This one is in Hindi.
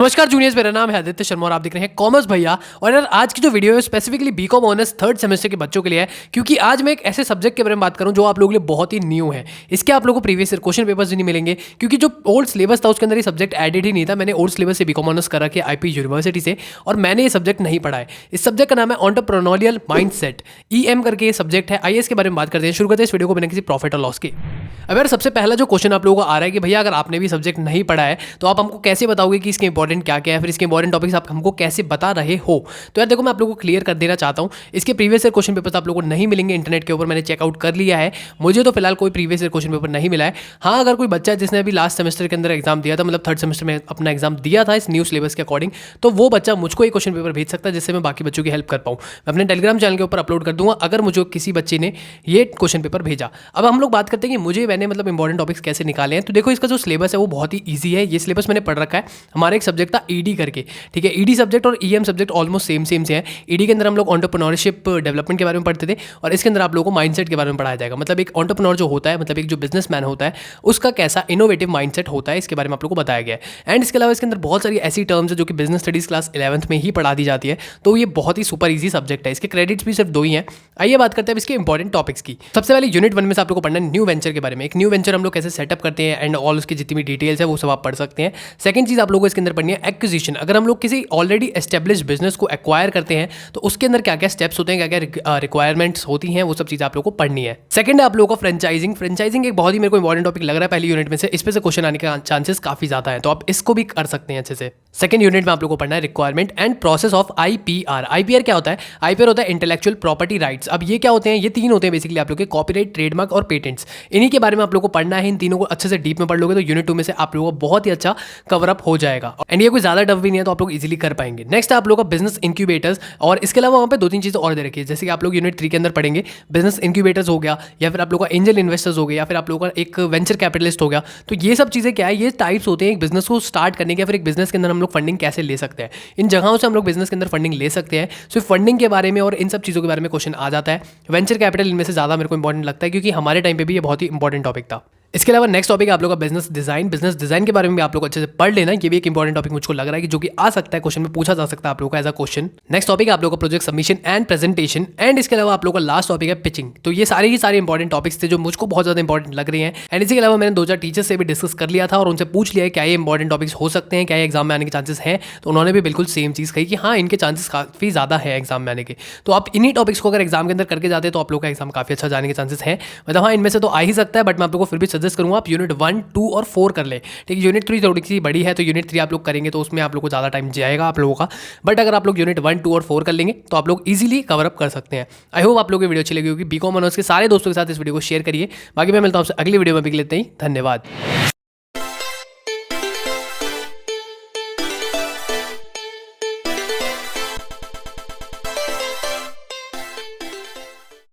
नमस्कार जूनियर्स, मेरा नाम है आदित्य शर्मा और आप देख रहे हैं कॉमर्स भैया। और यार आज की जो वीडियो है specifically BCom honours third semester के बच्चों के लिए है, क्योंकि आज मैं एक ऐसे सब्जेक्ट के बारे में बात करूं जो आप लोगों के लिए बहुत ही न्यू है। इसके आप लोगों को प्रीवियस ईयर क्वेश्चन पेपर्स भी नहीं मिलेंगे, क्योंकि जो ओल्ड सिलेबस था उसके अंदर ये सब्जेक्ट एडेड ही नहीं था। मैंने ओल्ड सिलेबस से बीकॉम ऑनर्स करा के आईपी यूनिवर्सिटी से, और मैंने ये सब्जेक्ट नहीं पढ़ा है। इस सब्जेक्ट का नाम है एंटरप्रेन्योरियल माइंडसेट, EM करके ये सब्जेक्ट है। आइए इसके बारे में बात करते हैं। शुरू करते हैं इस वीडियो को बिना किसी प्रॉफिट और लॉस के। अब यार सबसे पहला जो क्वेश्चन आप लोगों को आ रहा है कि भैया अगर आपने भी सब्जेक्ट नहीं पढ़ा है तो आप हमको कैसे बताओगे कि इसके इंपॉर्टेंट क्या क्या है, फिर इसके इंपॉर्टेंट टॉपिक्स आप हमको कैसे बता रहे हो। तो यार देखो, मैं आप लोगों को क्लियर कर देना चाहता हूँ, इसके प्रीवियस ईयर क्वेश्चन पेपर आप लोगों को नहीं मिलेंगे इंटरनेट के ऊपर। मैंने चेकआउट कर लिया है, मुझे तो फिलहाल कोई प्रीवियस ईयर क्वेश्चन पेपर नहीं मिला है। हाँ, अगर कोई बच्चा है जिसने अभी लास्ट सेमेस्टर के अंदर एग्जाम दिया था, मतलब थर्ड सेमेस्टर में अपना एग्जाम दिया था इस न्यू सिलेबस के अकॉर्डिंग, तो वो बच्चा मुझको एक क्वेश्चन पेपर भेज सकता है जिससे मैं बाकी बच्चों की हेल्प कर पाऊँ। मैं अपने टेलीग्राम चैनल के ऊपर अपलोड कर दूंगा अगर मुझे किसी बच्चे ने ये क्वेश्चन पेपर भेजा। अब हम लोग बात करते हैं कि मुझे मतलब इंपॉर्टेंट टॉपिक्स कैसे निकाले हैं। तो देखो, इसका जो सिलेबस है वो बहुत ही ईजी है। ये सिलेबस मैंने पढ़ रखा है। हमारा एक सब्जेक्ट था ED करके, ठीक है। ED सब्जेक्ट और EM सब्जेक्ट ऑलमोस्ट सेम से है। ED के अंदर हम लोग एंटरप्रेन्योरशिप डेवलपमेंट के बारे में पढ़ते थे, और इसके अंदर आप लोगों को माइंडसेट के बारे में पढ़ाया जाएगा। मतलब एक एंटरप्रेन्योर जो होता है, मतलब एक जो बिजनेसमैन होता है, उसका कैसा इनोवेटिव माइंडसेट होता है, इसके बारे में आप लोगों को बताया गया है। एंड इसके अलावा इसके अंदर बहुत सारी ऐसी टर्म्स है जो कि बिजनेस स्टडीज क्लास 11th में ही पढ़ा दी जाती है। तो ये बहुत ही सुपर ईजी सब्जेक्ट है। इसके क्रेडिट्स भी सिर्फ 2 ही हैं। आइए बात करते हैं इसके इंपॉर्टेंट टॉपिक्स की। सबसे पहले यूनिट 1 में से आप लोग को पढ़ना है न्यू वेंचर के बारे में। एक न्यू वेंचर हम लोग कैसे सेटअप करते हैं एंड ऑल उसकी जितनी भी डिटेल्स है वो सब आप पढ़ सकते हैं। सेकंड चीज आप लोगों को इसके अंदर पढ़नी है एक्विजिशन। अगर हम लोग किसी ऑलरेडी एस्टेब्लिश बिजनेस को एक्वायर करते हैं तो उसके अंदर क्या क्या स्टेप्स होते हैं, क्या क्या रिक्वायरमेंट्स होती हैं, वो सब चीज़ आप लोगों को पढ़नी है। सेकंड है आप लोगों को फ्रेंचाइजिंग। फ्रेंचाइजिंग एक बहुत ही मेरे को इंपॉर्टेंट टॉपिक लग रहा है पहली यूनिट में से। इस पे से क्वेश्चन आने के चांसेस काफी ज्यादा है, तो आप इसको भी कर सकते हैं अच्छे से। सेकंड यूनिट में आप लोगों को पढ़ना है requirement and process of IPR। IPR क्या होता है? IPR होता है इंटेलेक्चुअल प्रॉपर्टी राइट्स। अब ये क्या होते हैं? ये 3 होते हैं बेसिकली आप लोग के, कॉपीराइट, ट्रेडमार्क और पेटेंट्स। इन्हीं के बारे में आप लोग को पढ़ना है। इन तीनों को अच्छे से डीप में पढ़ लोगे तो यूनिट 2 में से आप लोगों को बहुत ही अच्छा कवर अप हो जाएगा। एंड ये कोई ज्यादा टफ भी नहीं है, तो आप लोग इजीली कर पाएंगे। नेक्स्ट आप लोगों का बिजनेस इंक्यूबेटर्स, और इसके अलावा वहाँ पे 2-3 चीज़ें और दे रखी है, जैसे कि आप लोग यूनिट 3 के अंदर पढ़ेंगे बिजनेस इंक्यूबेटर्स हो गया, या फिर आप लोग का एंजल इन्वेस्टर्स हो गया, या फिर आप लोगों का एक वेंचर कैपिटलिस्ट हो गया। तो ये सब चीज़ें क्या है? ये टाइप्स होते हैं एक बिजनेस को स्टार्ट करने के, या फिर एक बिजनेस के अंदर हम लोग फंडिंग कैसे ले सकते हैं। इन जगहों से हम लोग बिजनेस के अंदर फंडिंग ले सकते हैं। सिर्फ फंडिंग के बारे में और इन सब चीज़ों के बारे में क्वेश्चन आ जाता है। वेंचर कैपिटल इनमें से ज़्यादा मेरे को इंपॉर्टेंट लगता है, क्योंकि हमारे टाइम पे भी ये बहुत ही इंपॉर्टेंट टॉपिक था। इसके अलावा नेक्स्ट टॉपिक आप लोग का बिजनेस डिजाइन। बिजनेस डिजाइन के बारे में भी आप लोग अच्छे से पढ़ लेना। ये भी एक इंपॉर्टेंट टॉपिक मुझको लग रहा है कि जो कि आ सकता है क्वेश्चन में, पूछा जा सकता है आप लोगों का as a question. Next topic आप लोग का project submission and presentation. And इसके अलावा आप लोग का लास्ट टॉपिक है पिचिंग। तो ये सारे ही सारे इंपॉर्टेंट टॉपिक्स थे जो मुझको बहुत ज्यादा इंपॉर्टेंट लग रहे हैं। एंड इसके अलावा मैंने 2-4 टीचर्स से भी डिस्कस कर लिया था और उनसे पूछ लिया है क्या ये इंपॉर्टेंट टॉपिक्स हो सकते हैं, क्या ये एग्जाम में आने के चांसेस हैं। तो उन्होंने भी बिल्कुल सेम चीज़ कही कि हाँ, इनके चांसेस काफ़ी ज़्यादा है एग्जाम में आने के। तो आप इन्हीं टॉपिक्स को अगर एग्जाम के अंदर करके जाते हैं तो आप लोग का एग्जाम काफ़ी अच्छा जाने के चांसेस हैं। मतलब हाँ, इनमें से तो आ ही सकता है, बट मैं आप लोग को फिर भी सजेस्ट करूँगा आप यूनिट 1, 2 और 4 कर ले। ठीक है, यूनिट 3 थोड़ी सी बड़ी है, तो यूनिट 3 आप लोग करेंगे तो उसमें आप लोग को ज़्यादा टाइम जाएगा आप लोगों का। बट अगर आप लोग यूनिट 1, 2 और 4 कर लेंगे तो आप लोग इजीली कवर अप कर सकते हैं। आई होप आप लोगों को वीडियो अच्छी लगी होगी। बीकॉम ऑनर्स के सारे दोस्तों के साथ इस वीडियो को शेयर करिए। बाकी मैं मिलता हूँ आपसे अगली वीडियो में। भी लेते ही धन्यवाद।